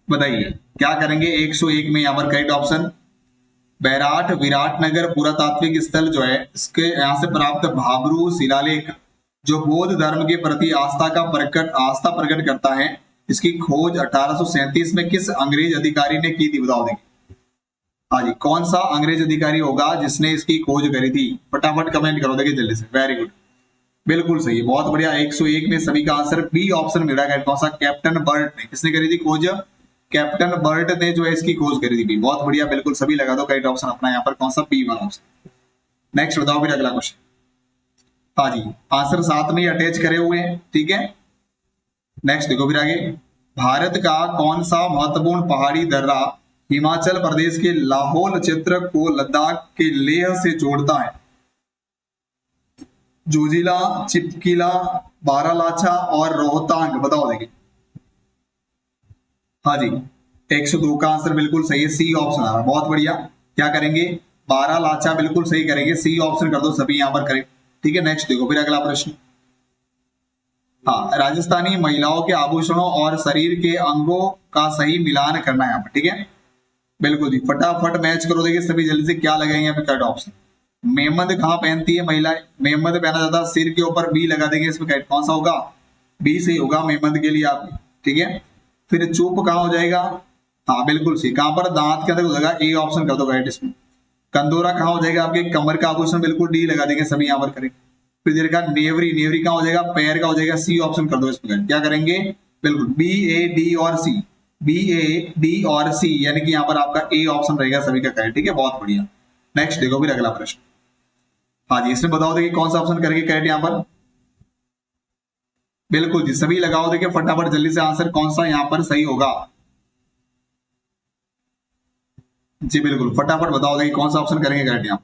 बताइए क्या करेंगे। 101 में यहाँ पर करेक्ट ऑप्शन बैराट विराटनगर पुरातात्विक स्थल जो है इसके यहाँ से प्राप्त भाबरू शिलालेख जो बौद्ध धर्म के प्रति आस्था प्रकट करता है, इसकी खोज 1837 में किस अंग्रेज अधिकारी ने की थी, बताओ देखिए। हाँ जी, कौन सा अंग्रेज अधिकारी होगा जिसने इसकी खोज करी थी, फटाफट कमेंट करो देखिए जल्दी से। वेरी गुड, बिल्कुल सही है, बहुत बढ़िया। 101 में सभी का आंसर बी ऑप्शन मिल रहा है। कौन सा? कैप्टन बर्ट ने। किसने करी थी खोज? कैप्टन बर्ट ने जो है इसकी खोज करी थी। बहुत बढ़िया, बिल्कुल सभी लगा दो करेक्ट ऑप्शन अपना यहाँ पर। कौन सा? बी वाला ऑप्शन। नेक्स्ट बताओ फिर अगला क्वेश्चन। हाँ जी, आंसर साथ में ही अटैच करे हुए हैं, ठीक है। नेक्स्ट देखो फिर आगे। भारत का कौन सा महत्वपूर्ण पहाड़ी दर्रा हिमाचल प्रदेश के लाहौल क्षेत्र को लद्दाख के लेह से जोड़ता है? जोजिला, चिपकिला, बारालाचा और रोहतांग, बताओ देखिए। हाँ जी, 102 का आंसर बिल्कुल सही है, सी ऑप्शन आ रहा है। बहुत बढ़िया, क्या करेंगे? बारालाचा बिल्कुल सही करेंगे, सी ऑप्शन कर दो सभी यहाँ पर करें, ठीक है। नेक्स्ट देखो फिर अगला प्रश्न। हाँ, राजस्थानी महिलाओं के आभूषणों और शरीर के अंगों का सही मिलान करना है यहाँ पर, ठीक है। बिल्कुल जी, फटाफट मैच करो देखिए सभी जल्दी से। क्या लगाएंगे यहाँ पे करेक्ट ऑप्शन? मेहमद कहाँ पहनती है महिलाएं? मेहमद पहना जाता है सिर के ऊपर, बी लगा देंगे इसमें। करेक्ट कौन सा होगा? बी सही होगा मेहमद के लिए आप, ठीक है। फिर चुप कहाँ हो जाएगा? हाँ बिल्कुल सही, कहां पर? दांत के अंदर हो जाएगा, ए ऑप्शन कर दो करेक्ट इसमें। कंदोरा कहाँ हो जाएगा? आपके कमर का आभूषण, बिल्कुल डी लगा देंगे सभी यहाँ पर करेक्ट। फिर देखा नेवरी, नेवरी कहाँ हो जाएगा? पैर का हो जाएगा, सी ऑप्शन कर दो इसमें। क्या करेंगे? बिल्कुल बी ए डी और सी, बी ए डी और सी, यानी कि यहाँ पर आपका ए ऑप्शन रहेगा सभी का करेक्ट, ठीक है। बहुत बढ़िया। नेक्स्ट देखो फिर अगला प्रश्न। हाँ जी, इसमें बताओ देखिए कौन सा ऑप्शन करेंगे करेक्ट यहाँ पर? बिल्कुल जी, सभी लगाओ देखिए फटाफट जल्दी से आंसर कौन सा यहाँ पर सही होगा। जी बिल्कुल, फटाफट बताओ देखिए कौन सा ऑप्शन करेंगे करेक्ट यहाँ।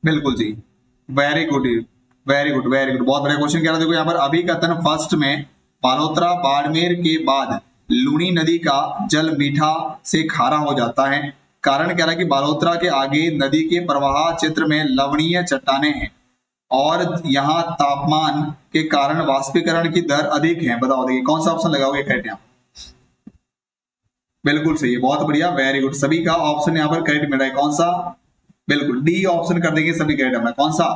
बिल्कुल जी, very good, very good, very good, बहुत बढ़िया क्वेश्चन। कह रहा देखो यहाँ पर अभी कथन फर्स्ट में बालोतरा बाड़मेर के बाद लूनी नदी का जल मीठा से खारा हो जाता है। कारण कह रहा है कि बालोतरा के आगे नदी के प्रवाह क्षेत्र में लवणीय चट्टानें हैं और यहाँ तापमान के कारण वाष्पीकरण की दर अधिक है। बताओ देखिए कौन सा ऑप्शन लगाओगे करेक्ट यहाँ? बिल्कुल सही है, बहुत बढ़िया, वेरी गुड, सभी का ऑप्शन यहाँ पर करेक्ट मिल रहा है। कौन सा? बिल्कुल डी ऑप्शन कर देंगे सभी करेक्ट अपना। कौन सा?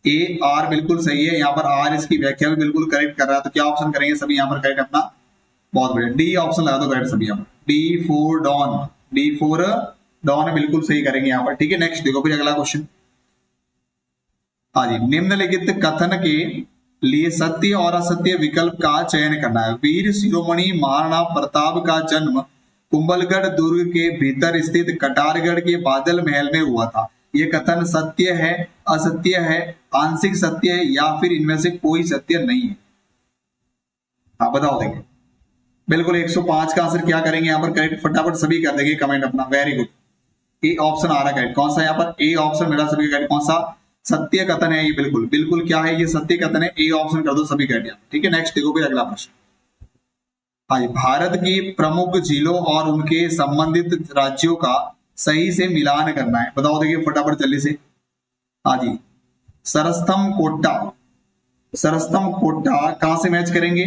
ए आर बिल्कुल सही है, यहाँ पर आर इसकी व्याख्या भी बिल्कुल करेक्ट कर रहा है। तो क्या ऑप्शन करेंगे सभी यहाँ पर करेक्ट अपना? बहुत बढ़िया, डी ऑप्शन लगा दो करेक्ट सभी यहाँ पर। D for Don, D for Don बिल्कुल सही करेंगे यहाँ पर, ठीक है। नेक्स्ट देखो फिर अगला क्वेश्चन। हाँ जी, निम्नलिखित कथन के लिए सत्य और असत्य विकल्प का चयन करना है। वीर शिरोमणि महाराणा प्रताप का जन्म कुंभलगढ़ दुर्ग के भीतर स्थित कटारगढ़ के बादल महल में हुआ था। यह कथन सत्य है, असत्य है, आंशिक सत्य है या फिर इनमें से कोई सत्य नहीं है? हाँ बताओ देंगे। बिल्कुल 105 का आंसर क्या करेंगे यहाँ पर करेक्ट? फटाफट सभी कर देंगे कमेंट अपना। वेरी गुड, ए ऑप्शन आ रहा है करेक्ट। कौन सा यहाँ पर? ए ऑप्शन मेरा सभी करेक्ट। कौन सा? सत्य कथन है ये, बिल्कुल बिल्कुल क्या है ये? सत्य कथन है, ए ऑप्शन कर दो सभी करेक्ट, ठीक है। नेक्स्ट देखो फिर अगला प्रश्न। हाँ जी, भारत की प्रमुख झीलों और उनके संबंधित राज्यों का सही से मिलान करना है। बताओ देखिए फटाफट जल्दी से। हाँ जी, सरस्थम कोट्टा, सरस्थम कोट्टा कहां से मैच करेंगे?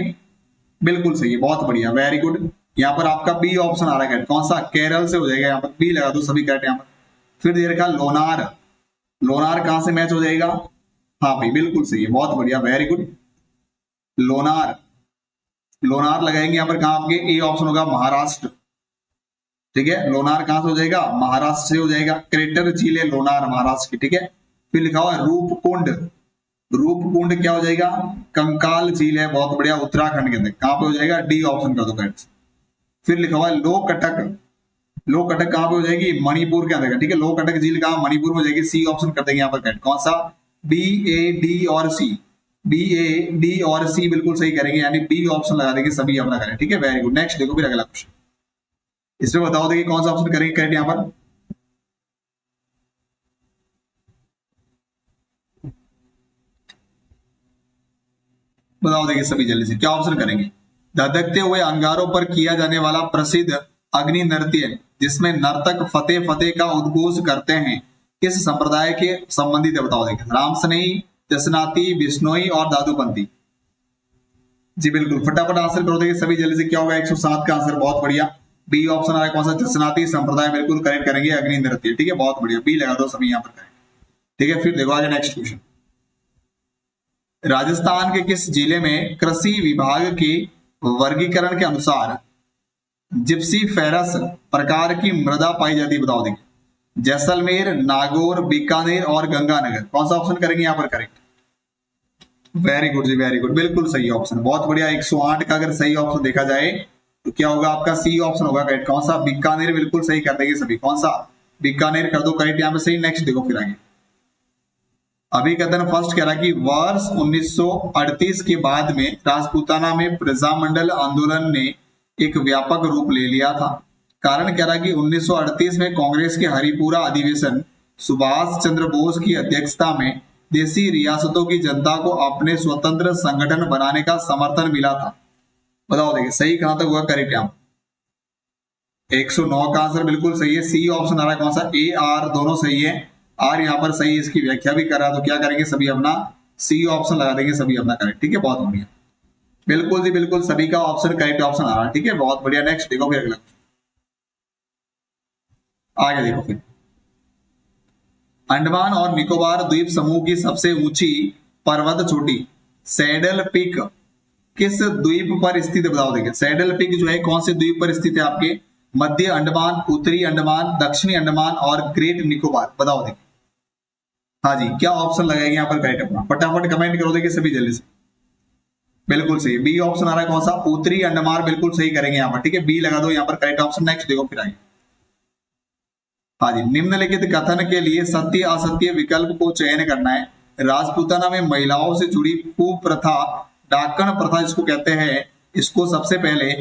बिल्कुल सही है, बहुत बढ़िया, वेरी गुड। यहाँ पर आपका बी ऑप्शन आ रहा है। कौन सा? केरल से हो जाएगा, यहाँ पर बी लगा दो सभी करेक्ट यहाँ पर। फिर दे रखा लोनार, लोनार कहां से मैच हो जाएगा? हाँ भाई बिल्कुल सही है, बहुत बढ़िया, वेरी गुड। लोनार, लोनार लगाएंगे यहाँ पर कहा आपके? ए ऑप्शन होगा महाराष्ट्र, ठीक है। लोनार कहां से हो जाएगा? महाराष्ट्र से हो जाएगा। क्रेटर झील है लोनार महाराष्ट्र की, ठीक है। फिर लिखा हुआ है रूपकुंड, रूपकुंड क्या हो जाएगा? कंकाल झील है, बहुत बढ़िया, उत्तराखंड के अंदर। कहां पे हो जाएगा? डी ऑप्शन कर दो करेक्ट। फिर लिखा हुआ है लोकटक, लोकटक कहां पे हो जाएगी? मणिपुर के अंदर, ठीक है। लोकटक झील कहां? मणिपुर में हो जाएगी, सी ऑप्शन कर देंगे यहाँ पर करेक्ट। कौन सा? बी ए डी और सी, बी ए डी और सी बिल्कुल सही करेंगे, यानी बी ऑप्शन लगा देंगे सभी अपना करें, ठीक है। Very good. नेक्स्ट देखो फिर अगला क्वेश्चन। इसमें बताओ देखिए कौन सा ऑप्शन करेंगे करेक्ट यहाँ पर? बताओ देखिए सभी जल्दी से, क्या ऑप्शन करेंगे? धधकते हुए अंगारों पर किया जाने वाला प्रसिद्ध अग्नि नृत्य जिसमें नर्तक फतेह फतेह का उद्घोष करते हैं किस संप्रदाय के संबंधित है? बताओ देखिए। राम स्नेही, दशनाती, बिश्नोई और दादूबंदी। जी बिल्कुल, फटाफट आंसर कर दोगे सभी जल्दी से। क्या होगा 107 का आंसर? बहुत बढ़िया, बी ऑप्शन आ रहा है। कौन सा? जसनाती संप्रदाय, बिल्कुल करेक्ट करेंगे। अग्नि नृत्य, ठीक है, बहुत बढ़िया, बी लगा दो सभी यहाँ पर करेक्ट। ठीक है, फिर देखो आगे नेक्स्ट क्वेश्चन। राजस्थान के किस जिले में कृषि विभाग के वर्गीकरण के अनुसार जिप्सी फेरस प्रकार की मृदा पाई जाती है? बताओ देखिए, जैसलमेर, नागौर, बीकानेर और गंगानगर। कौन सा ऑप्शन करेंगे यहाँ पर करेक्ट? वेरी गुड जी, वेरी गुड, बिल्कुल सही ऑप्शन, बहुत बढ़िया। 108 का अगर सही ऑप्शन देखा जाए तो क्या होगा आपका? सी ऑप्शन होगा करेक्ट। कौन सा? बीकानेर, बिल्कुल सही कर देंगे सभी। कौन सा? बीकानेर कर दो करेक्ट यहाँ पे सही। नेक्स्ट देखो फिर आगे। अभिकथन फर्स्ट कह रहा है कि वर्ष 1938 के बाद में राजपूताना में प्रजामंडल आंदोलन ने एक व्यापक रूप ले लिया था। कारण कह रहा है कि 1938 में कांग्रेस के हरिपुरा अधिवेशन सुभाष चंद्र बोस की अध्यक्षता में देशी रियासतों की जनता को अपने स्वतंत्र संगठन बनाने का समर्थन मिला था। बताओ देखिए सही कहां तक हुआ करेक्ट? यहाँ 109 का आंसर बिल्कुल सही है, सी ऑप्शन आ रहा है। कौन सा? ए आर, दोनों सही है। आर यहाँ पर सही, इसकी व्याख्या भी कर रहा है, तो क्या करेंगे सभी अपना सी ऑप्शन लगा देंगे सभी अपना करेक्ट। ठीक है, बहुत बढ़िया, बिल्कुल जी बिल्कुल, सभी का ऑप्शन करेक्ट ऑप्शन आ रहा है। ठीक है, बहुत बढ़िया। नेक्स्ट देखो फिर अगला आगे देखो फिर। अंडमान और निकोबार द्वीप समूह की सबसे ऊंची पर्वत चोटी सैडल पीक किस द्वीप पर स्थित है? बताओ देखिए, सैडल पीक जो है कौन से द्वीप पर स्थित है? आपके मध्य अंडमान, उत्तरी अंडमान, दक्षिणी अंडमान और ग्रेट निकोबार। बताओ देखिए, हाँ जी, क्या ऑप्शन लगाएंगे यहाँ पर करेक्ट अपना? फटाफट कमेंट करो देखिए सभी जल्दी से। बिल्कुल सही, बी ऑप्शन आ रहा है। कौन सा? उत्तरी अंडमान, बिल्कुल सही करेंगे यहाँ पर। ठीक है, बी लगा दो यहाँ पर करेक्ट ऑप्शन। नेक्स्ट देखो फिर आगे। हाँ जी, निम्नलिखित कथन के लिए सत्य असत्य विकल्प को चयन करना है। राजपूताना में महिलाओं से जुड़ी कुप्रथा, डाकण प्रथा जिसको कहते हैं, इसको सबसे पहले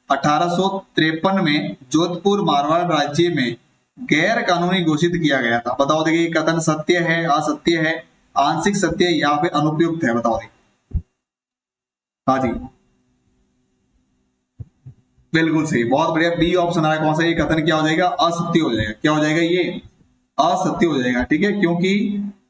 1853 में जोधपुर मारवाड़ राज्य में गैर कानूनी घोषित किया गया था। बताओ देखिए कथन सत्य है, असत्य है, आंशिक सत्य या फिर अनुपयुक्त है? बताओ देखिए। हाँ जी, बिल्कुल सही, बहुत बढ़िया, बी ऑप्शन आ रहा है। कौन सा? ये कथन क्या हो जाएगा? असत्य हो जाएगा। क्या हो जाएगा? ये असत्य हो जाएगा। ठीक है, क्योंकि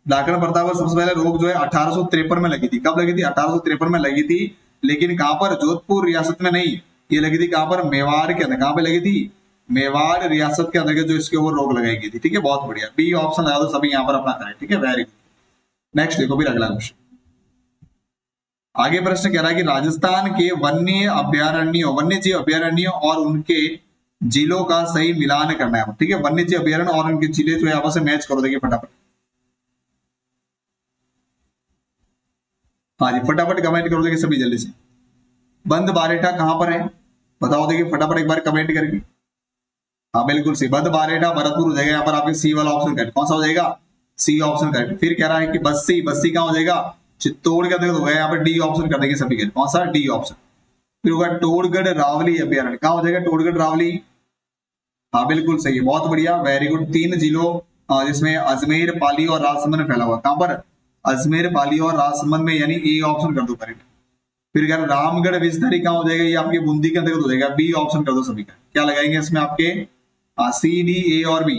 डाकण प्रथा पर सबसे पहले रोक जो है 1853 में लगी थी। कब लगी थी? 1853 में लगी थी, लेकिन कहां पर? जोधपुर रियासत में नहीं, ये लगी थी कहां पर? मेवाड़ के अंदर। कहां पे लगी थी? मेवाड़ रियासत के अंदर जो इसके ऊपर रोक लगाई गई थी। ठीक है, बहुत बढ़िया, बी ऑप्शन लगा दो सभी यहाँ पर अपना करें। ठीक है, वेरी गुड। नेक्स्ट देखो फिर अगला क्वेश्चन। आगे प्रश्न कह रहा है कि राजस्थान के वन्य जीव अभ्यारण्यों और उनके जिलों का सही मिलान करना है। ठीक है, वन्य जीव अभ्यारण्य और उनके जिले जो है आपस में मैच करो देखिए फटाफट। हाँ जी, फटाफट कमेंट करो देखिए सभी जल्दी से। बंद बारेठा कहां पर है? बताओ देखिए फटाफट एक बार कमेंट करके। हाँ बिल्कुल सी, बंद बारेठा भरतपुर हो जाएगा यहाँ पर। आपके सी वाला ऑप्शन करेक्ट। कौन सा हो जाएगा? C option correct. फिर कह रहा है कि बस्सी, बस्सी कहां हो जाएगा? चित्तौड़ के अंदर हो गया यहाँ पर। डी ऑप्शन कर देंगे सभी के। कौन सा? D option. फिर होगा टोडगढ़ रावली अभ्यारण्य। कहां हो जाएगा? टोडगढ़ रावली। हाँ बिल्कुल सही है, बहुत बढ़िया, वेरी गुड। 3 जिलों जिसमें अजमेर, पाली और राजसमंद में फैला हुआ। कहां पर? अजमेर, पाली और राजसमंद में, यानी ए ऑप्शन कर दो करेक्ट। फिर कह रामगढ़ विषधरी कहां हो जाएगा? ये आपके बूंदी के अंतर्गत हो जाएगा। बी ऑप्शन कर दो सभी का। क्या लगाएंगे इसमें आपके? सी डी ए और बी,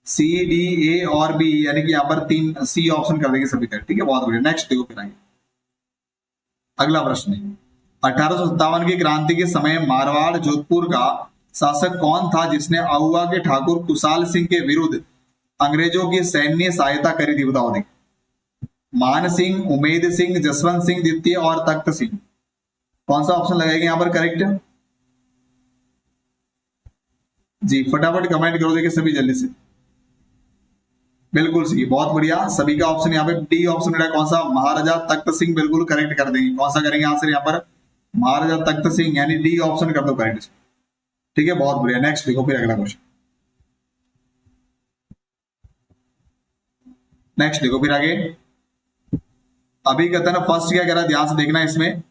सी डी ए और बी, यानी कि यहाँ पर 3 सी ऑप्शन कर देंगे सभी का। ठीक है, बहुत बढ़िया। नेक्स्ट देखो फिर आगे अगला प्रश्न है। 1857 की क्रांति के समय मारवाड़ जोधपुर का शासक कौन था जिसने आउवा के ठाकुर कुशाल सिंह के विरुद्ध अंग्रेजों की सैन्य सहायता करी थी? बताओ देखिए, मान सिंह, उमेद सिंह, जसवंत सिंह द्वितीय और तख्त सिंह। कौन सा ऑप्शन लगाएंगे यहाँ पर करेक्ट? जी फटाफट कमेंट करो देखिए सभी जल्दी से। बिल्कुल सही, बहुत बढ़िया, सभी का ऑप्शन यहाँ पे डी ऑप्शन मिला। कौन सा? महाराजा तख्त सिंह, बिल्कुल करेक्ट कर देंगे। कौन सा करेंगे आंसर यहाँ पर? महाराजा तख्त सिंह, यानी डी ऑप्शन कर दो करेक्ट। ठीक है, बहुत बढ़िया। नेक्स्ट देखो फिर अगला क्वेश्चन। नेक्स्ट देखो फिर आगे। अभिकथन फर्स्ट क्या कह रहा है? ध्यान से देखना इसमें।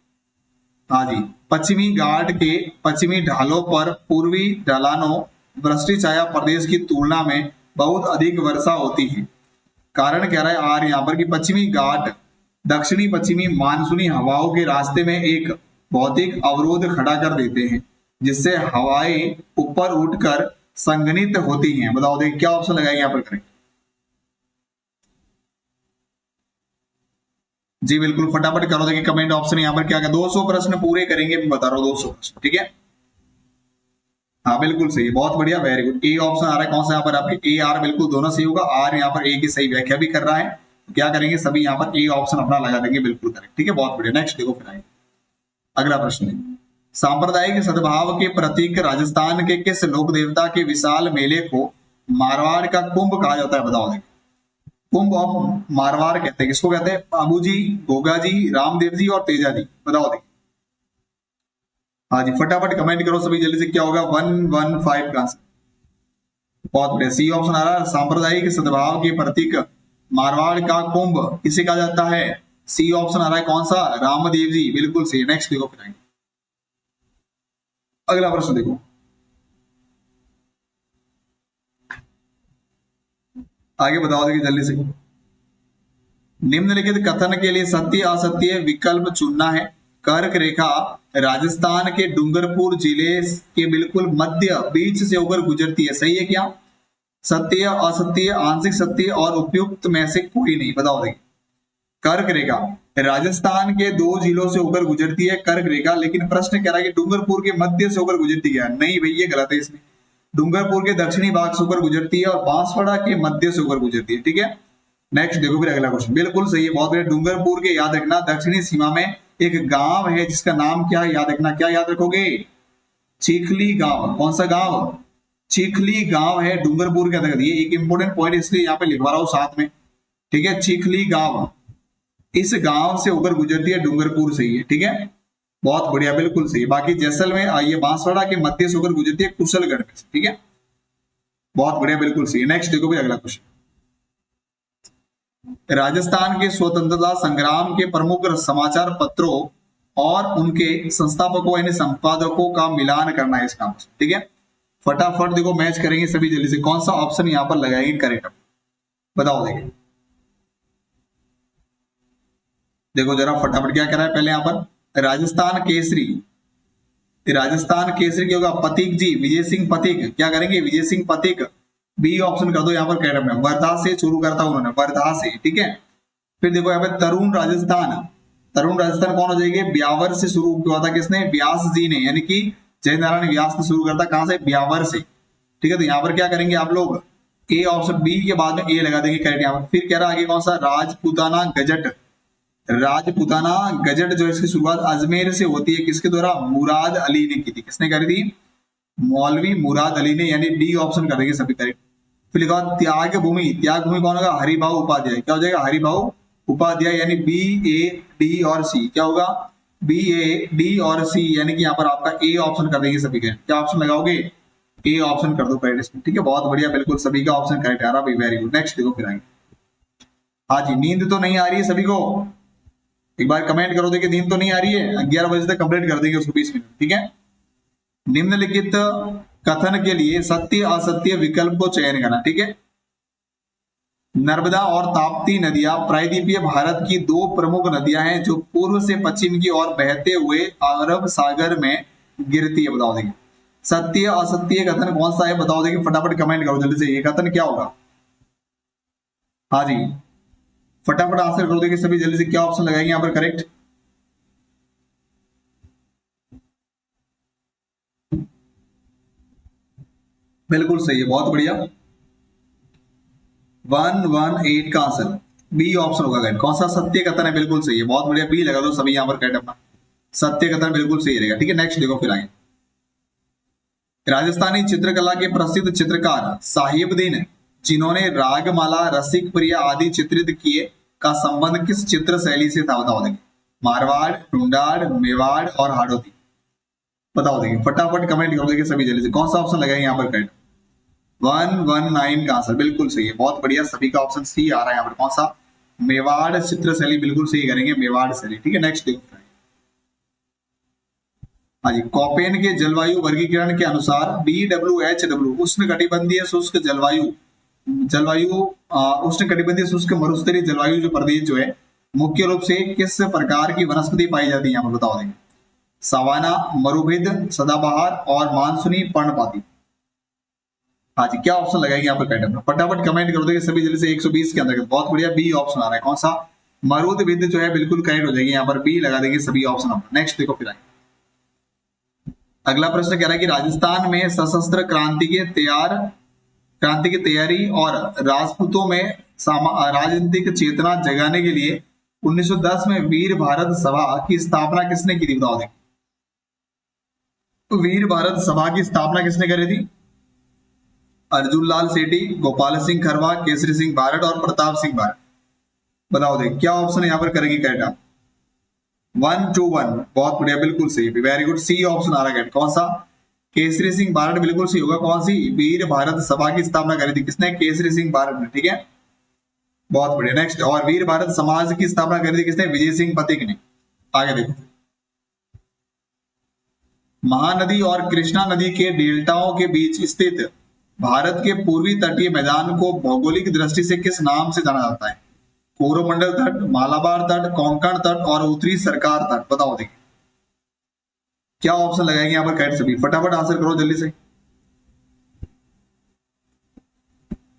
हाँ जी, पश्चिमी घाट के पश्चिमी ढालों पर पूर्वी ढलानों वृष्टि छाया प्रदेश की तुलना में बहुत अधिक वर्षा होती है। कारण कह रहा है आर यहाँ पर कि पश्चिमी घाट दक्षिणी पश्चिमी मानसूनी हवाओं के रास्ते में एक भौतिक अवरोध खड़ा कर देते हैं, जिससे हवाएं ऊपर उठकर संघनित होती हैं। बताओ देखिए क्या ऑप्शन लगाएंगे यहाँ पर करें? जी बिल्कुल, फटाफट करो, देखिए कमेंट ऑप्शन यहाँ पर क्या 200 प्रश्न पूरे करेंगे, मैं बता रहा हूँ 200 प्रश्न, ठीक है। हाँ बिल्कुल सही है, बहुत बढ़िया, वेरी गुड। ए ऑप्शन आ रहा है कौन सा यहाँ पर आपके, ए आर बिल्कुल दोनों सही होगा, आर यहाँ पर ए की सही व्याख्या भी कर रहा है, तो क्या करेंगे सभी यहाँ पर ए ऑप्शन अपना लगा देंगे, बिल्कुल करेक्ट, ठीक है, बहुत बढ़िया। नेक्स्ट देखो फिर आगे अगला प्रश्न है, सांप्रदायिक सद्भाव के प्रतीक राजस्थान के किस लोक देवता के विशाल मेले को मारवाड़ का कुंभ कहा जाता है, बताओ। देखिए कुंभ ऑफ मारवाड़ कहते हैं, किसको कहते हैं, बाबू जी, गोगा जी, रामदेव जी और तेजा जी, बताओ। देखिए हाँ जी, फटाफट कमेंट करो सभी जल्दी से, क्या होगा 115 का आंसर, बहुत बढ़िया। सी ऑप्शन आ रहा है, सांप्रदायिक सद्भाव के प्रतीक मारवाड़ का कुंभ किसे कहा जाता है, सी ऑप्शन आ रहा है कौन सा, रामदेव जी, बिल्कुल सही। नेक्स्ट देखो फिर आगे अगला प्रश्न देखो, आगे बताओ देखिए जल्दी से। निम्नलिखित कथन के लिए सत्य असत्य विकल्प चुनना है। कर्क रेखा राजस्थान के डूंगरपुर जिले के बिल्कुल मध्य बीच से होकर गुजरती है, सही है क्या, सत्य असत्य आंशिक सत्य और उपयुक्त में से कोई नहीं, बताओ। देखिए कर्क रेखा राजस्थान के 2 जिलों से होकर गुजरती है कर्क रेखा, लेकिन प्रश्न कह रहा है कि डूंगरपुर के मध्य से होकर गुजरती है, नहीं भाई ये गलत है, इसमें डूंगरपुर के दक्षिणी भाग से होकर गुजरती है और बांसवाड़ा के मध्य से होकर गुजरती है, ठीक है। नेक्स्ट देखो फिर अगला क्वेश्चन, बिल्कुल सही है, बहुत बढ़िया। डूंगरपुर के याद रखना दक्षिणी सीमा में एक गांव है जिसका नाम क्या है, याद रखना, क्या याद रखोगे, चीखली गांव। कौन सा गांव, चीखली गांव है डूंगरपुर के अंतर्गत, ये एक इंपोर्टेंट पॉइंट इसलिए यहाँ पे लिखवा रहा हूँ साथ में, ठीक है। चीखली गांव इस गांव से होकर गुजरती है, डूंगरपुर से ही है, ठीक है, बहुत बढ़िया, बिल्कुल सही। बाकी जैसलमेर आइए बांसवाड़ा के मध्य से होकर गुजरती है कुशलगढ़ में से, ठीक है, बहुत बढ़िया, बिल्कुल सही। नेक्स्ट देखो भाई अगला क्वेश्चन, राजस्थान के स्वतंत्रता संग्राम के प्रमुख समाचार पत्रों और उनके संस्थापकों यानी संपादकों का मिलान करना है इस काम से, ठीक है। फटाफट देखो मैच करेंगे सभी जल्दी से, कौन सा ऑप्शन यहाँ पर लगाएंगे करेक्ट, बताओ। देखिए देखो जरा फटाफट क्या कर रहा है, पहले यहाँ पर राजस्थान केसरी, राजस्थान केसरी क्या होगा, पथिक जी, विजय सिंह पथिक, क्या करेंगे विजय सिंह पथिक, बी ऑप्शन कर दो यहाँ पर कैडम में, वर्धा से शुरू करता उन्होंने, वर्धा से, ठीक है। फिर देखो यहाँ पे तरुण राजस्थान, तरुण राजस्थान कौन हो जाएगी, ब्यावर से शुरू हुआ था, किसने, व्यास जी ने, यानी कि जय नारायण व्यास ने शुरू करता, कहां से, ब्यावर से, ठीक है। तो यहाँ पर क्या करेंगे आप लोग, ए ऑप्शन बी के बाद में ए लगा देंगे करेक्ट यहाँ पर। फिर कह रहा आगे कौन सा, राजपूताना गजट, राजपूताना गजट जो इसकी शुरुआत अजमेर से होती है, किसके द्वारा, मुराद अली ने की थी, किसने करी थी, मौलवी मुराद अली ने, यानी डी ऑप्शन कर देंगे सभी करेक्ट। फिर लिखा त्याग भूमि, त्याग भूमि कौन होगा, हरिभाऊ उपाध्याय, क्या हो जाएगा, हरिभाऊ उपाध्याय, यानी बी ए डी और सी, क्या होगा, बी ए डी और सी, यानी कि यहाँ पर आपका ए ऑप्शन कर देंगे सभी करेक्ट। क्या ऑप्शन लगाओगे, ए ऑप्शन कर दो करेक्ट इसमें, ठीक है, बहुत बढ़िया, बिल्कुल सभी का ऑप्शन करेक्ट आ रहा भाई, वेरी गुड। नेक्स्ट देखो फिर आएंगे, हाँ जी, नींद तो नहीं आ रही है सभी को, एक बार कमेंट करो, देखिए नींद तो नहीं आ रही है, 11 बजे तक कंप्लीट कर देंगे उसको 20 मिनट, ठीक है। निम्नलिखित कथन के लिए सत्य असत्य विकल्प को चयन करना, ठीक है। नर्मदा और ताप्ती नदियां प्रायद्वीपीय भारत की 2 प्रमुख नदियां हैं जो पूर्व से पश्चिम की ओर बहते हुए अरब सागर में गिरती है, बताओ। देखिए सत्य असत्य कथन कौन सा है, बताओ। देखिए फटाफट कमेंट करो जल्दी से, ये कथन क्या होगा, हाँ जी फटाफट आंसर करो, देखिए सभी जल्दी से, क्या ऑप्शन लगाएंगे यहाँ पर करेक्ट, बिल्कुल सही है, बहुत बढ़िया, 118 का आंसर बी ऑप्शन होगा करेक्ट। कौन सा, सत्य कथन है, बिल्कुल सही है, बहुत बढ़िया, बी लगा दो सभी यहाँ पर करेक्ट अपना, सत्य कथन बिल्कुल सही रहेगा, ठीक है। नेक्स्ट देखो फिर आगे, राजस्थानी चित्रकला के प्रसिद्ध चित्रकार साहिबुद्दीन जिन्होंने रागमाला, रसिक प्रिया आदि चित्रित किए का संबंध किस चित्र शैली से था, बताओ। देखिए मारवाड़, ढूंढाड़, मेवाड़ और हाड़ौती, बताओ। देखिए फटाफट कमेंट करो, देखिए सभी जल्दी से, कौन सा ऑप्शन लगाएंगे यहाँ पर करेक्ट, 119 का आंसर, बिल्कुल सही है, बहुत बढ़िया, सभी का ऑप्शन सी आ रहा है यहाँ पर, कौन सा, मेवाड़ चित्र शैली, बिल्कुल सही करेंगे, मेवाड़ शैली, ठीक है। नेक्स्ट देखो, हाँ जी, कॉपेन के जलवायु वर्गीकरण के अनुसार BWHW उष्ण कटिबंधीय शुष्क जलवायु, जलवायु उष्ण कटिबंधीय शुष्क मरुस्थलीय जलवायु जो प्रदेश जो है मुख्य रूप से किस प्रकार की वनस्पति पाई जाती है, यहाँ पर बताओ। देंगे सवाना, मरुभिद, सदाबहार और मानसूनी पर्णपाती, हाँ जी क्या ऑप्शन लगाएंगे यहाँ पर, फटाफट कमेंट कर दोगे सभी जल्दी से, 120 के अंदर, बहुत बढ़िया, बी ऑप्शन आ रहा है, कौन सा, मरुद विद जो है बिल्कुल करेक्ट हो जाएगी, यहाँ पर बी लगा देंगे सभी ऑप्शन। नेक्स्ट देखो फिर आगे अगला प्रश्न कह रहा है कि राजस्थान में सशस्त्र क्रांति की तैयारी और राजपूतों में राजनीतिक चेतना जगाने के लिए 1910 में वीर भारत सभा की स्थापना किसने की थी, बताओ दें। वीर भारत सभा की स्थापना किसने करी थी? अर्जुन लाल सेठी, गोपाल सिंह खरवा, केसरी सिंह भारत और प्रताप सिंह भारत। बताओ दें क्या ऑप्शन यहाँ पर करेगी कैट आप? 1 to 1 बहुत बढ़िया, बिल्कुल सही, वेरी गुड, सी ऑप्शन आ रहा है। कौन सा? केसरी सिंह भारत बिल्कुल सही होगा। कौन सी? वीर भारत सभा की स्थापना करी थी किसने? केसरी सिंह भारत ने, ठीक है, बहुत बढ़िया। नेक्स्ट, और वीर भारत समाज की स्थापना करी थी किसने? विजय सिंह पथिक ने। आगे देखो, महानदी और कृष्णा नदी के डेल्टाओं के बीच स्थित भारत के पूर्वी तटीय मैदान को भौगोलिक दृष्टि से किस नाम से जाना जाता है? कोरोमंडल तट, मालाबार तट, कोंकण तट और उत्तरी सरकार तट। बताओ देखिए क्या ऑप्शन लगाएंगे यहाँ पर कैट सभी, फटाफट आंसर करो जल्दी से।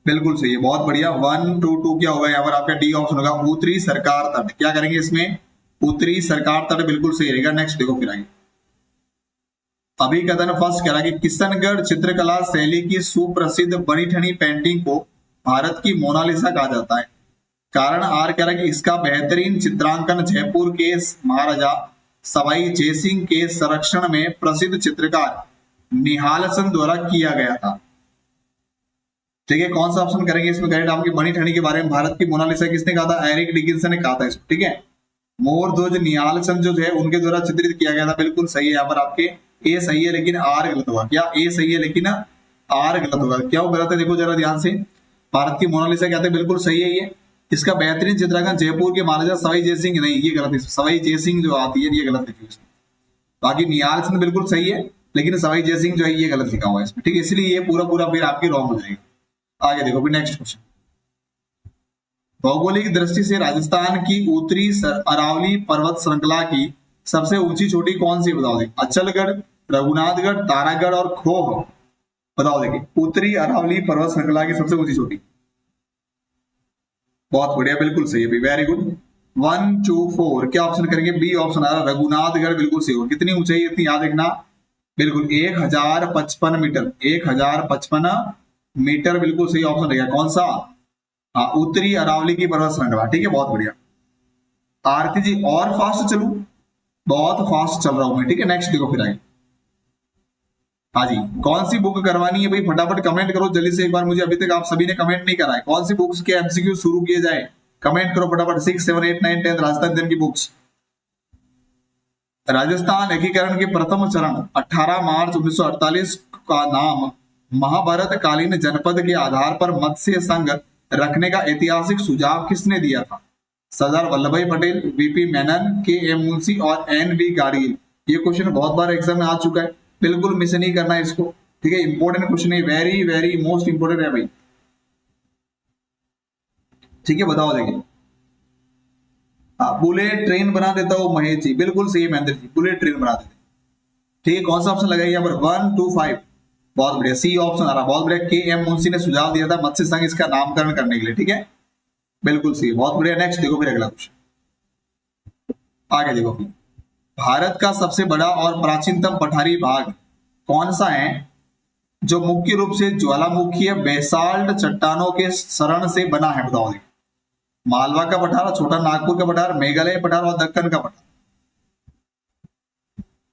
बिल्कुल सही है, बहुत बढ़िया। 1 to 2 क्या होगा यहाँ पर आपका? डी ऑप्शन होगा, उत्तरी सरकार तट। क्या करेंगे इसमें? उत्तरी सरकार तट बिल्कुल सही रहेगा। नेक्स्ट देखो फिर आगे अभी कथन फर्स्ट कह रहा है कि किशनगढ़ चित्रकला शैली की सुप्रसिद्ध बनी ठनी पेंटिंग को भारत की मोनालिसा कहा जाता है। कारण आर कह रहा है कि इसका बेहतरीन चित्रांकन जयपुर के महाराजा सवाई जयसिंह के संरक्षण में प्रसिद्ध चित्रकार निहालसन द्वारा किया गया था। ठीक है, कौन सा ऑप्शन करेंगे इसमें करेक्ट? आपकी बनी ठनी के बारे में भारत की मोनालिसा किसने कहा था? एरिक डिकिंसन ने कहा था इसको, ठीक है। मोरध्वज निहालसन जो है उनके द्वारा चित्रित किया गया था, बिल्कुल सही है। यहाँ पर आपके ए सही है लेकिन आर गलत होगा। क्या? ए सही है लेकिन आर गलत होगा। क्यों गलत है देखो जरा ध्यान से। भारत की मोनालिसा कहते हैं, बिल्कुल सही है ये। इसका बेहतरीन चित्रांकन जयपुर के महाराजा सवाई जयसिंह, नहीं ये गलत है, सवाई जयसिंह जो आती है ये गलत लिखी है। बाकी निहालसन बिल्कुल सही है लेकिन सवाई जयसिंह जो है ये गलत लिखा हुआ है इसमें, ठीक है, इसलिए ये पूरा पूरा फिर आपकी रॉन्ग हो जाएगा। आगे देखो फिर नेक्स्ट क्वेश्चन, भौगोलिक दृष्टि से राजस्थान की उत्तरी अरावली पर्वत श्रृंखला की सबसे ऊंची चोटी कौन सी? बताओ देखिए, अचलगढ़, रघुनाथगढ़, तारागढ़ और खोह। बताओ देखिए उत्तरी अरावली पर्वत श्रृंखला की सबसे ऊंची चोटी। बहुत बढ़िया, बिल्कुल सही है, वेरी गुड। 1 2 4 क्या ऑप्शन करेंगे? बी ऑप्शन आ रहा है, रघुनाथगढ़ बिल्कुल सही होगा। कितनी ऊंचाई है इतनी याद रखना, बिल्कुल 1055 मीटर, 1055 मीटर बिल्कुल सही ऑप्शन रहेगा। कौन सा? हाँ, उत्तरी अरावली की पर्वत श्रृंखला, ठीक है, बहुत बढ़िया। आरती जी और फास्ट चलूं? बहुत फास्ट चल रहा हूं मैं, ठीक है। नेक्स्ट देखो फिर आगे, हाँ जी, कौन सी बुक करवानी है भाई? फटाफट कमेंट करो जल्दी से एक बार, मुझे अभी तक आप सभी ने कमेंट नहीं करा है। कौन सी बुक्स के एमसीक्यू शुरू किए जाए? कमेंट करो फटाफट। 6 7 8 9 10 राजस्थान दिन की बुक्स। राजस्थान एकीकरण के प्रथम चरण 18 मार्च 1948 का नाम महाभारत कालीन जनपद के आधार पर मत्स्य संघ रखने का ऐतिहासिक सुझाव किसने दिया था? सरदार वल्लभ भाई पटेल, वीपी मेनन, के एम मुंशी और एन वी गाडगिल। ये क्वेश्चन बहुत बार एग्जाम में आ चुका है, बिल्कुल मिस नहीं करना है इसको, ठीक है, इंपॉर्टेंट क्वेश्चन है, वेरी वेरी मोस्ट इंपोर्टेंट है भाई, ठीक है। बताओ देखिए, बुलेट ट्रेन बना देता हूँ महेश जी, बिल्कुल सही है महेंद्र जी, बुलेट ट्रेन बना देते, ठीक है। कौन सा ऑप्शन लगाइए यहाँ पर? 1 2 5, बहुत बढ़िया, सी ऑप्शन आ रहा, बहुत बढ़िया। के एम मुंशी ने सुझाव दिया था मत्स्य संघ इसका नामकरण करने के लिए, ठीक है, बिल्कुल सही, बहुत बढ़िया। नेक्स्ट देखो फिर अगला क्वेश्चन, आगे देखो फिर, भारत का सबसे बड़ा और प्राचीनतम पठारी भाग कौन सा है जो मुख्य रूप से ज्वालामुखी बेसाल्ट चट्टानों के शरण से बना है? बताओ देखिए, मालवा का पठार, छोटा नागपुर का पठार, मेघालय पठार और दक्कन का पठार।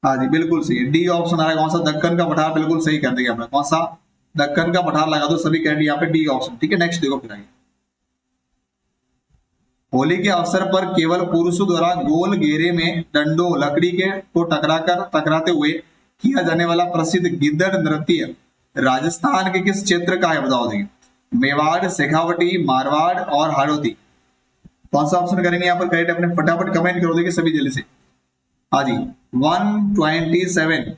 हाँ जी, बिल्कुल सही, डी ऑप्शन आ रहा है। कौन सा? दक्कन का पठार, बिल्कुल सही कर देंगे हमने। कौन सा? दक्कन का पठार लगा दो सभी कैंडिडेट यहाँ पे, डी ऑप्शन, ठीक है। नेक्स्ट देखो फिर आगे, होली के अवसर पर केवल पुरुषों द्वारा गोल घेरे में डंडों लकड़ी के को टकराते हुए किया जाने वाला प्रसिद्ध गिद्दड़ नृत्य राजस्थान के किस क्षेत्र का है? बताओ देखिए, मेवाड़, शेखावटी, मारवाड़ और हाड़ौती। कौन सा ऑप्शन करेंगे यहाँ पर करेक्ट? अपने फटाफट कमेंट करो देखिए सभी जल्दी से। हाँ जी, 127,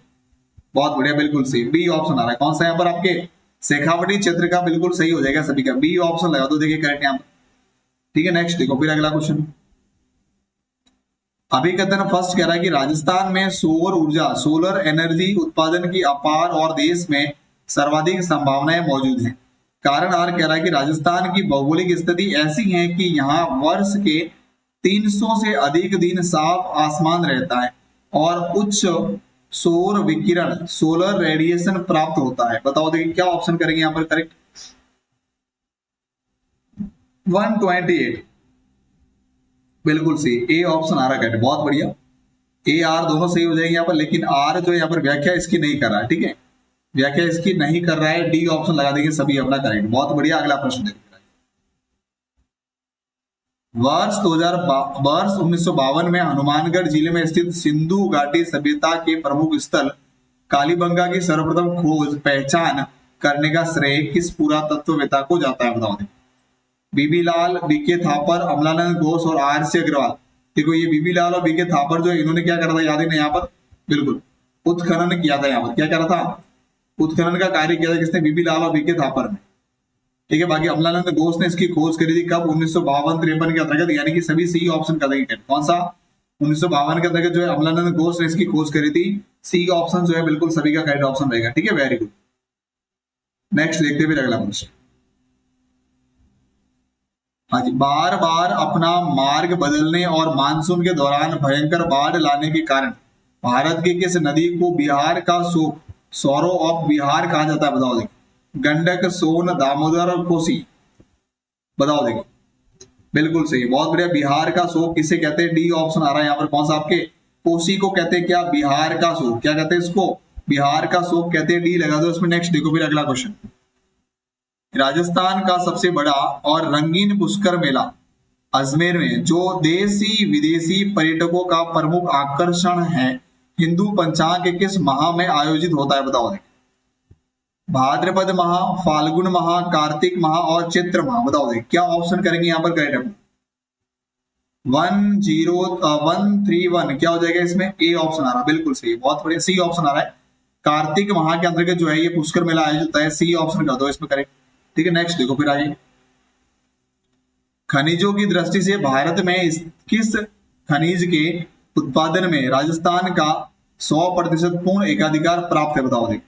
बहुत बढ़िया, बिल्कुल सही, बी ऑप्शन आ रहा है। कौन सा यहाँ पर? आपके शेखावटी क्षेत्र का, बिल्कुल सही हो जाएगा सभी का, बी ऑप्शन लगा दो देखिए करेक्ट यहाँ पर, ठीक है। नेक्स्ट देखो फिर अगला क्वेश्चन, अभी कथन फर्स्ट कह रहा है कि राजस्थान में सौर ऊर्जा, सोलर एनर्जी उत्पादन की अपार और देश में सर्वाधिक संभावनाएं मौजूद हैं। कारण आर कह रहा है कि राजस्थान की भौगोलिक स्थिति ऐसी है कि यहाँ वर्ष के 300 से अधिक दिन साफ आसमान रहता है और उच्च सौर विकिरण सोलर रेडिएशन प्राप्त होता है। बताओ देखिए क्या ऑप्शन करेंगे यहाँ पर करेक्ट। 128 बिल्कुल सही, ए ऑप्शन आ रहा है, बहुत बढ़िया। ए आर दोनों सही हो जाएंगे यहाँ पर, लेकिन आर जो यहाँ पर व्याख्या इसकी नहीं कर रहा है, ठीक है, व्याख्या इसकी नहीं कर रहा है, डी ऑप्शन लगा देंगे सभी अपना करेक्ट। बहुत बढ़िया, अगला प्रश्न देखिए। वर्ष 1952 में हनुमानगढ़ जिले में स्थित सिंधु घाटी सभ्यता के प्रमुख स्थल कालीबंगा की सर्वप्रथम खोज पहचान करने का श्रेय किस पुरातत्ववेत्ता को जाता है? बताओ। बीबी लाल, बीके थापर, अमलानंद घोष और आर.सी. अग्रवाल। देखो ये बीबी लाल और बीके थापर जो इन्होंने क्या करा था, याद है ना यहाँ पर, बिल्कुल उत्खनन किया था। यहाँ पर क्या करा था, उत्खनन का कार्य किया था किसने, बीबी लाल और बीके थापर ने, ठीक है। बाकी अमलानंद घोष ने इसकी खोज करी थी कब, 1952-53 के अंतर्गत, यानी कि सभी सी ऑप्शन कर देंगे। कौन सा, 1952 के अंतर्गत जो है अमलानंद घोष ने इसकी खोज करी थी। सी ऑप्शन जो है बिल्कुल सभी का करेक्ट ऑप्शन रहेगा, ठीक है, वेरी गुड। नेक्स्ट देखते फिर अगला प्रश्न। हाँ जी, बार बार अपना मार्ग बदलने और मानसून के दौरान भयंकर बाढ़ लाने के कारण भारत के किस नदी को बिहार का सौरो ऑफ बिहार कहा जाता है? बताओ देखिए। गंडक, सोन, दामोदर और कोसी। बताओ देखिए, बिल्कुल सही, बहुत बढ़िया। बिहार का शोक किसे कहते हैं? डी ऑप्शन आ रहा है यहाँ पर। कौन सा आपके, कोसी को कहते हैं क्या? बिहार का शोक क्या कहते हैं इसको? बिहार का शोक कहते हैं, डी लगा दो इसमें। नेक्स्ट देखो फिर अगला क्वेश्चन। राजस्थान का सबसे बड़ा और रंगीन पुष्कर मेला अजमेर में जो देशी विदेशी पर्यटकों का प्रमुख आकर्षण है, हिंदू पंचांग के किस माह में आयोजित होता है? बताओ देखिए। भाद्रपद माह, फाल्गुन माह, कार्तिक माह और चैत्र माह। बताओ देखिए क्या ऑप्शन करेंगे यहाँ पर करेक्ट। 10131 क्या हो जाएगा इसमें? ए ऑप्शन आ रहा है, बिल्कुल सही, बहुत बढ़िया। सी ऑप्शन आ रहा है, कार्तिक माह के अंतर्गत जो है ये पुष्कर मेला आयोजित होता है। सी ऑप्शन कर दो इसमें करेक्ट, ठीक है। नेक्स्ट देखो फिर आगे। खनिजों की दृष्टि से भारत में किस खनिज के उत्पादन में राजस्थान का 100% पूर्ण एकाधिकार प्राप्त है? बताओ देखिए।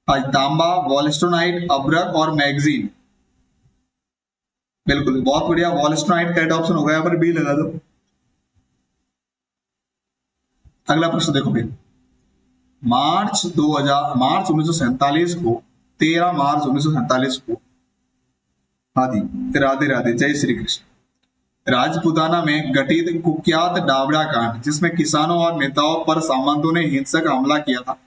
आज तांबा, वॉलस्टोनाइट, अब्रक और मैगजीन। बिल्कुल बहुत बढ़िया, वॉलस्टोनाइट करेक्ट ऑप्शन होगा, यहाँ पर बी लगा दो। अगला प्रश्न देखो फिर। मार्च 1947 को 13 मार्च 1947 को, हाँ जी, राधे राधे, जय श्री कृष्ण, राजपुताना में घटित कुख्यात डाबड़ा कांड जिसमें किसानों और नेताओं पर सामंतों ने हिंसक हमला किया था,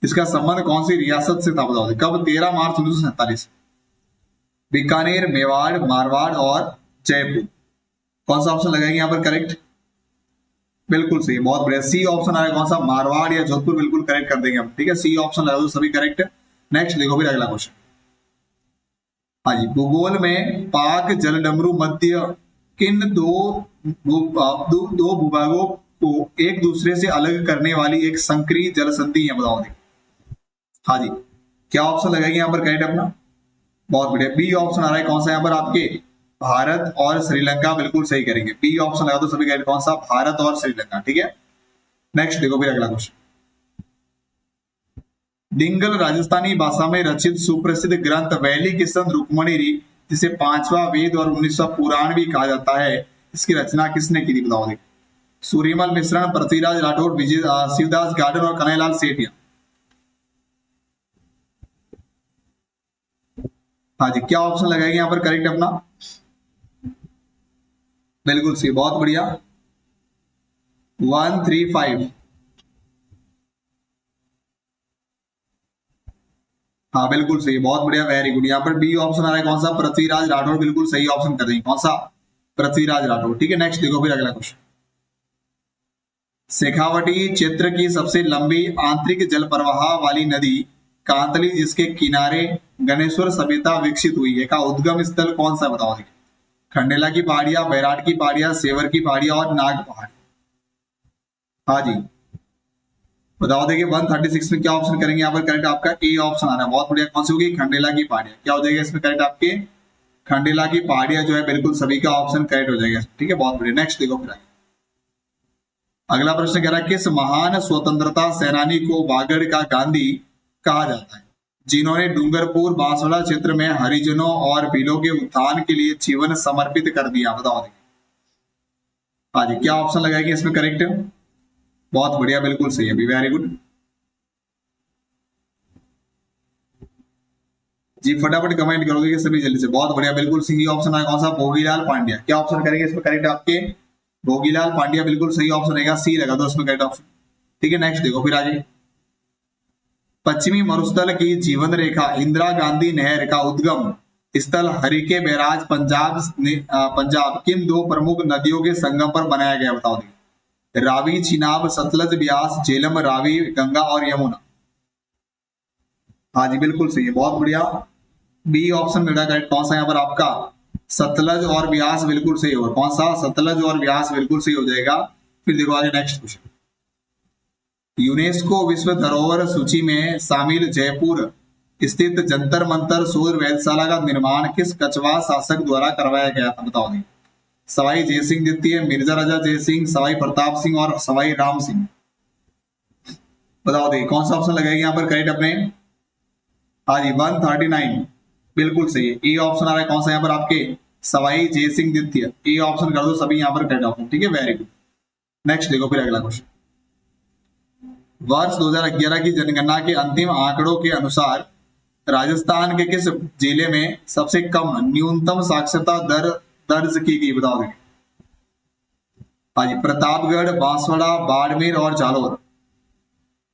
इसका संबंध कौन सी रियासत से था? बताओ कब? 13 मार्च 1947। बीकानेर, मेवाड़, मारवाड़ और जयपुर। कौन सा ऑप्शन लगाएंगे यहाँ पर करेक्ट? बिल्कुल सही, बहुत बढ़िया, सी ऑप्शन आएगा। कौन सा? मारवाड़ या जोधपुर, बिल्कुल करेक्ट कर देंगे हम, ठीक है। सी ऑप्शन लगा दो सभी करेक्ट। नेक्स्ट देखो फिर अगला क्वेश्चन। हाँ जी, भूगोल में पाक जलडमरू मध्य किन दो भूभागों को एक दूसरे से अलग करने वाली एक संक्रीय जल संधि है? बताओ देखिए। हाँ जी, क्या ऑप्शन लगाएंगे यहाँ पर करेक्ट अपना? बहुत बढ़िया, बी ऑप्शन आ रहा है। कौन सा यहाँ पर आपके? भारत और श्रीलंका, बिल्कुल सही करेंगे, बी ऑप्शन लगा दो सभी करेक्ट। कौन सा? भारत और श्रीलंका, ठीक है। नेक्स्ट देखो फिर अगला क्वेश्चन। डिंगल राजस्थानी भाषा में रचित सुप्रसिद्ध ग्रंथ वैली किशन रुक्मणी, जिसे 5वां वेद और 19वां पुराण भी कहा जाता है, इसकी रचना किसने की थी? बताओ देखिए। सूर्यमल मिश्रण, पृथ्वीराज राठौड़, विजय शिवदास गार्डन और कन्हैयालाल सेठिया। हाँ जी, क्या ऑप्शन लगाएंगे यहाँ पर करेक्ट अपना? बिल्कुल सही, बहुत बढ़िया, 135। हाँ बिल्कुल सही, बहुत बढ़िया, वेरी गुड। यहाँ पर बी ऑप्शन आ रहा है। कौन सा? पृथ्वीराज राठौड़, बिल्कुल सही ऑप्शन कर देंगे। कौन सा? पृथ्वीराज राठौड़, ठीक है। नेक्स्ट देखो फिर अगला क्वेश्चन। शेखावटी क्षेत्र की सबसे लंबी आंतरिक जल प्रवाह वाली नदी कांतली, जिसके किनारे गणेश्वर सभ्यता विकसित हुई है, का उद्गम स्थल कौन सा? बताओ देखिए। खंडेला की पहाड़ियां, बैराट की पहाड़ियां, सेवर की पहाड़ियां और नाग पहाड़। हाँ जी, बताओ देखिए। 136 में क्या ऑप्शन करेंगे यहाँ पर करेक्ट? आपका ए ऑप्शन आ रहा है, बहुत बढ़िया। कौन सी होगी? खंडेला की पहाड़ियां। क्या हो जाएगा इसमें करेक्ट आपके? खंडेला की पहाड़ियां जो है बिल्कुल सभी का ऑप्शन करेक्ट हो जाएगा, ठीक है, बहुत बढ़िया। नेक्स्ट देखो फिर अगला प्रश्न कह रहा है, किस महान स्वतंत्रता सेनानी को वागड़ का गांधी कहा जाता है, जिन्होंने डूंगरपुर बांसवाड़ा क्षेत्र में हरिजनों और भीलों के उत्थान के लिए जीवन समर्पित कर दिया? बताओ देखिए। हाँ जी, क्या ऑप्शन लगाएंगे इसमें करेक्ट? बहुत बढ़िया, बिल्कुल सही है, वेरी गुड जी, फटाफट कमेंट करोगे कि सभी जल्दी से। बहुत बढ़िया, बिल्कुल सही ऑप्शन है। कौन सा? भोगीलाल पांड्या। क्या ऑप्शन करेंगे इसमें करेक्ट आपके? भोगीलाल पांड्या बिल्कुल सही ऑप्शन रहेगा, सी लगा दो इसमें करेक्ट ऑप्शन। ठीक है, नेक्स्ट देखो फिर आगे। पश्चिमी मरुस्थल की जीवन रेखा इंदिरा गांधी नहर का उद्गम स्थल हरिके बैराज पंजाब किन दो प्रमुख नदियों के संगम पर बनाया गया? बताओ देखिए। रावी, चिनाब, सतलज, ब्यास, झेलम, रावी, गंगा और यमुना। हाँ जी, बिल्कुल सही है, बहुत बढ़िया। बी ऑप्शन मिल रहा है करेक्ट। कौन सा यहाँ पर आपका? सतलज और ब्यास बिल्कुल सही होगा। कौन सा? सतलज और ब्यास बिल्कुल सही हो जाएगा। फिर देखो आगे नेक्स्ट क्वेश्चन। यूनेस्को विश्व धरोहर सूची में शामिल जयपुर स्थित जंतर मंतर सूर्य वेधशाला का निर्माण किस कछवा शासक द्वारा करवाया गया था? बताओ दी। सवाई जयसिंह द्वितीय, मिर्जा राजा जयसिंह, सवाई प्रताप सिंह और सवाई राम सिंह। बताओ दी, कौन सा ऑप्शन लगाएंगे यहाँ पर करेक्ट अपने? हाँ जी, 139 बिल्कुल सही है। ए ऑप्शन आ रहा है। कौन सा यहाँ पर आपके? सवाई जयसिंह द्वितीय। ए ऑप्शन कर दो सभी यहाँ पर करेक्ट ऑप्शन। ठीक है, वेरी गुड। नेक्स्ट देखो फिर अगला क्वेश्चन। वर्ष 2011 की जनगणना के अंतिम आंकड़ों के अनुसार राजस्थान के किस जिले में सबसे कम न्यूनतम साक्षरता दर दर्ज की गई? बताओ देखिए। हाँ जी, प्रतापगढ़, बांसवाड़ा, बाड़मेर और जालोर।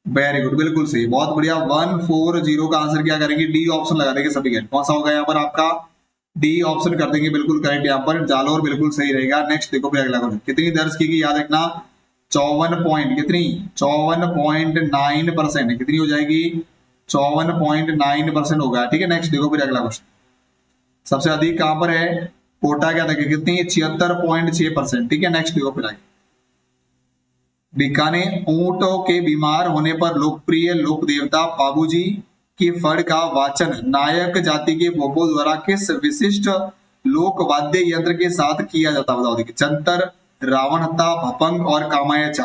वेरी गुड, बिल्कुल सही, बहुत बढ़िया। 140 का आंसर क्या करेंगे? डी ऑप्शन लगा देंगे सभी के। कौन सा होगा यहाँ पर आपका? डी ऑप्शन कर देंगे बिल्कुल करेक्ट यहाँ पर। जालोर बिल्कुल सही रहेगा। नेक्स्ट देखो फिर अगला क्वेश्चन। कितनी दर्ज की गई याद रखना? 54 पॉइंट कितनी? 54.9%। कितनी हो जाएगी? 54.9% होगा। ठीक है, नेक्स्ट देखो फिर अगला क्वेश्चन। सबसे अधिक कहां पर है? कोटा क्या था? कितनी? 76.6%। ठीक है, नेक्स्ट देखो फिर आगे। बीकानेर ऊंटों के बीमार होने पर लोकप्रिय लोक देवता बाबूजी की फड़ का वाचन नायक जाति के भोपो द्वारा किस विशिष्ट लोक वाद्य यंत्र के साथ किया जाता? बताओ देखिए। जंतर, रावण हत्ता, भपंग और कामायचा।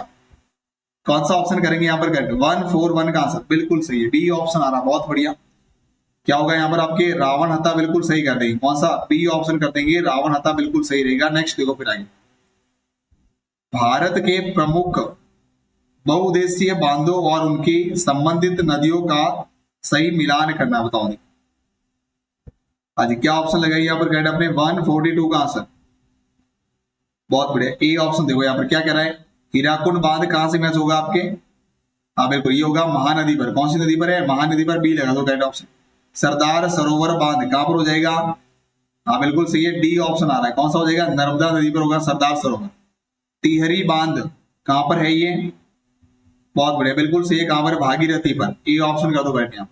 कौन सा ऑप्शन करेंगे यहाँ पर करेक्ट? 141 का आंसर बिल्कुल सही है, बी ऑप्शन आ रहा, बहुत बढ़िया। क्या होगा यहाँ पर आपके? रावण हत्ता बिल्कुल सही कर देंगे। कौन सा? बी ऑप्शन कर देंगे, रावण हत्ता बिल्कुल सही रहेगा। नेक्स्ट देखो फिर आगे। भारत के प्रमुख बहुउद्देशीय बांधों और उनकी संबंधित नदियों का सही मिलान करना। बताओ नहीं। हाँ जी, क्या ऑप्शन लगाइए यहाँ पर करेक्ट अपने? 142 का आंसर, बहुत बढ़िया। ए ऑप्शन देखो यहाँ पर क्या कह रहा है? हीराकुंड बांध कहां से मैच होगा आपके? हाँ बिल्कुल, ये होगा महानदी पर। कौन सी नदी पर है? महानदी पर। बी लगा दो करेक्ट ऑप्शन। सरदार सरोवर बांध कहां पर हो जाएगा? हाँ बिल्कुल सही है, डी ऑप्शन आ रहा है। कौन सा हो जाएगा? नर्मदा नदी पर होगा सरदार सरोवर। टिहरी बांध कहां पर है ये? बहुत बढ़िया, बिल्कुल सही है। कहां पर? भागीरथी पर। ए ऑप्शन कर दो बैठ यहाँ।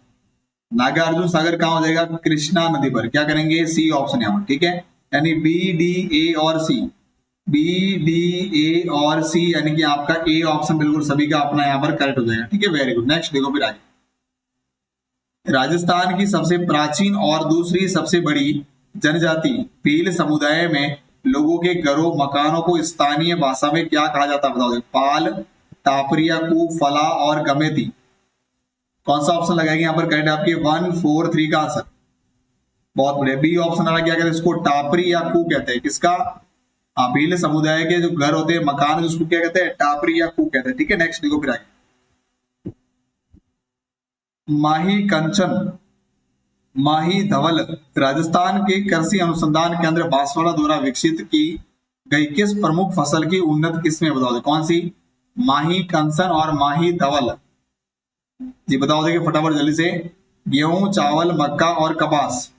नागार्जुन सागर कहां हो जाएगा? कृष्णा नदी पर। क्या करेंगे? सी ऑप्शन यहाँ पर। ठीक है, यानी बी, डी, ए और सी। बी, डी, ए और सी, यानी कि आपका ए ऑप्शन बिल्कुल सभी का अपना यहाँ पर करेक्ट हो जाएगा। ठीक है, वेरी गुड। नेक्स्ट देखो फिर आगे। राजस्थान की सबसे प्राचीन और दूसरी सबसे बड़ी जनजाति भील समुदाय में लोगों के घरों मकानों को स्थानीय भाषा में क्या कहा जाता है? बताओ। पाल, टापरिया, कू, फला और गमेती। कौन सा ऑप्शन लगाएंगे यहाँ पर करेक्ट आपके? 143 का आंसर, बहुत बढ़िया। बी ऑप्शन आ रहा, क्या कहते हैं इसको? टापरी या कू कहते हैं। किसका? भील समुदाय के जो घर होते हैं, मकान, उसको क्या कहते हैं? टापरी या कू कहते हैं। ठीक है, नेक्स्ट देखो फिर आगे। माही कंचन, माही धवल राजस्थान के कृषि अनुसंधान केंद्र बांसवाड़ा द्वारा विकसित की गई किस प्रमुख फसल की उन्नत किस्में? बताओ दे। कौन सी? माही कंचन और माही धवल जी, बताओ देखिए फटाफट जल्दी से। गेहूं, चावल, मक्का और कपास।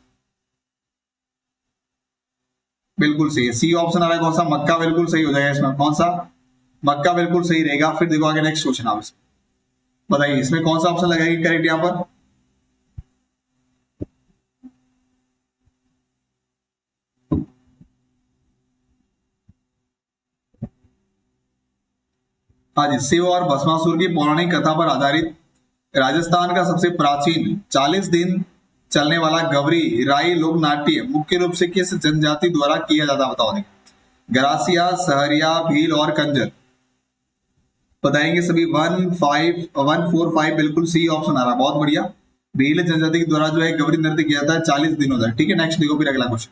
बिल्कुल सही है, सी ऑप्शन आ रहा है। कौन सा? मक्का बिल्कुल सही हो जाएगा इसमें। कौन सा? मक्का बिल्कुल सही रहेगा। फिर देखो आगे नेक्स्ट क्वेश्चन। आप बताइए इसमें कौन सा ऑप्शन लगाएगी करेक्ट यहां पर? हाँ जी, शिव और भस्मासुर की पौराणिक कथा पर आधारित राजस्थान का सबसे प्राचीन 40 दिन चलने वाला गवरी राई लोक नाट्य मुख्य रूप से किस जनजाति द्वारा किया जाता? बताओ नहीं। गरासिया, सहरिया, भील और कंजर। बताएंगे सभी। 145 बिल्कुल सी ऑप्शन आ रहा, बहुत बढ़िया। भील जनजाति के द्वारा जो है गवरी नृत्य किया जाता है 40 दिनों तक। ठीक है, नेक्स्ट देखो फिर अगला क्वेश्चन।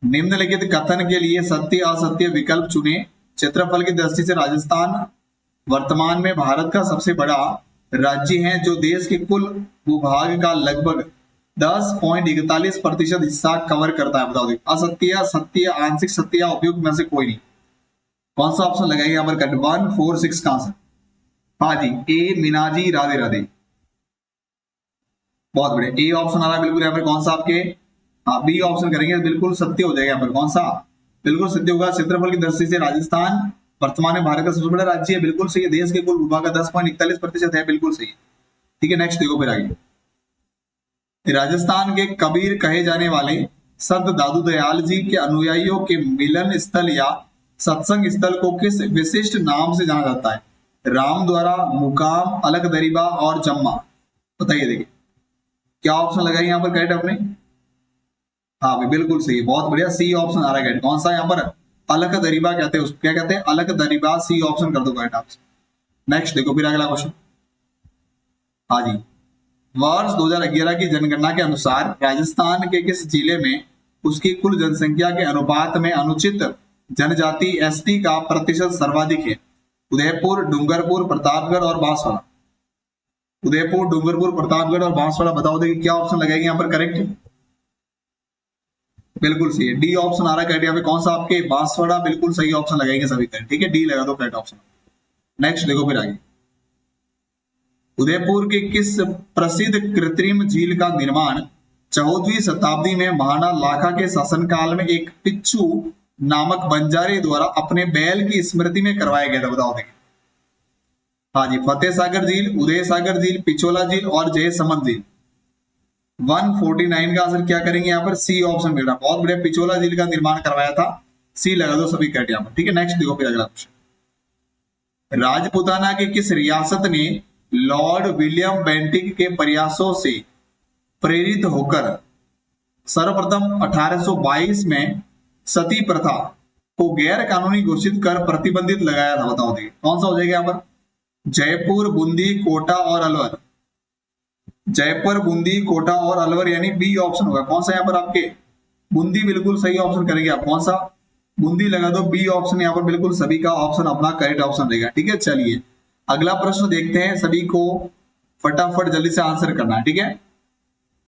निम्नलिखित कथन के लिए सत्य असत्य विकल्प चुने। क्षेत्रफल की दृष्टि से राजस्थान वर्तमान में भारत का सबसे बड़ा राज्य है, जो देश के कुल भूभाग का लगभग 10.41% हिस्सा कवर करता है। बताओ देखो, असत्य, सत्य, आंशिक सत्य या उपयुक्त में से कोई नहीं। कौन सा ऑप्शन लगाएंगे यहाँ पर? कट 1 4 6 कहां से? हाँ जी, ए मीनाजी राधे राधे, बहुत बढ़िया, ए ऑप्शन आ रहा है बिल्कुल यहाँ पर। कौन सा आपके? हाँ, बी ऑप्शन करेंगे बिल्कुल सत्य हो जाएगा यहाँ पर। कौन सा? बिल्कुल सत्य होगा। क्षेत्रफल की दृष्टि से राजस्थान वर्तमान में भारत का सबसे बड़ा राज्य है, बिल्कुल सही है। देश के कुल भूभाग का 10.41% है, बिल्कुल सही। ठीक है, नेक्स्ट देखो फिर आगे। राजस्थान के कबीर कहे जाने वाले संत दादू दयाल जी के अनुयायियों के मिलन स्थल या सत्संग स्थल को किस विशिष्ट नाम से जाना जाता है? राम द्वारा, मुकाम, अलग दरीबा और जम्मा। बताइए, देखिए क्या ऑप्शन लगाए यहाँ पर करेक्ट आपने? हाँ भाई, बिल्कुल सही, बहुत बढ़िया, सी ऑप्शन आ रहा है करेक्ट। कौन सा यहाँ पर? अलग दरीबा कहते हैं उसको, क्या कहते हैं? अलग दरीबा, सी ऑप्शन कर दो करेक्ट आप। नेक्स्ट देखो फिर अगला क्वेश्चन। हाँ जी, वर्ष 2011 की जनगणना के अनुसार राजस्थान के किस जिले में उसकी कुल जनसंख्या के अनुपात में अनुचित जनजाति एसटी का प्रतिशत सर्वाधिक है? उदयपुर, डूंगरपुर, प्रतापगढ़ और बांसवाड़ा। उदयपुर, डूंगरपुर, प्रतापगढ़ और बांसवाड़ा। बताओ देखिए क्या ऑप्शन लगाएंगे यहाँ पर करेक्ट? बिल्कुल सही है, डी ऑप्शन आ रहा है करेक्ट यहाँ पे। कौन सा आपके? बांसवाड़ा, बिल्कुल सही ऑप्शन लगाएंगे सभी करेक्ट। ठीक है, डी लगा दो करेक्ट ऑप्शन। नेक्स्ट देखो फिर आगे। उदयपुर के किस प्रसिद्ध कृत्रिम झील का निर्माण 14वीं शताब्दी में महाराणा लाखा के शासनकाल में एक पिच्चू नामक बंजारे द्वारा अपने बैल की स्मृति में करवाया गया था? बताओ देखिए। हाँ जी, फतेह सागर झील, उदय सागर झील, पिछोला झील और जयसमंद झील। 149 का आंसर क्या करेंगे यहाँ पर? सी ऑप्शन मिल रहा है, बहुत बढ़िया, पिछोला झील का निर्माण करवाया था। सी लगा दो सभी करेक्ट यहाँ पर। ठीक है, नेक्स्ट देखो फिर अगला क्वेश्चन। राजपुताना की किस रियासत ने लॉर्ड विलियम बेंटिक के प्रयासों से प्रेरित होकर सर्वप्रथम 1822 में सती प्रथा को गैर कानूनी घोषित कर प्रतिबंधित लगाया था? बताओ देखिए कौन सा हो जाएगा यहाँ पर? जयपुर, बूंदी, कोटा और अलवर। जयपुर, बूंदी, कोटा और अलवर, यानी बी ऑप्शन होगा। कौन सा यहाँ पर आपके? बूंदी, बिल्कुल सही ऑप्शन करेंगे आप। कौन सा? बूंदी लगा दो, बी ऑप्शन यहाँ पर बिल्कुल सभी का ऑप्शन अपना करेक्ट ऑप्शन रहेगा। ठीक है, चलिए अगला प्रश्न देखते हैं, सभी को फटाफट जल्दी से आंसर करना है। ठीक है,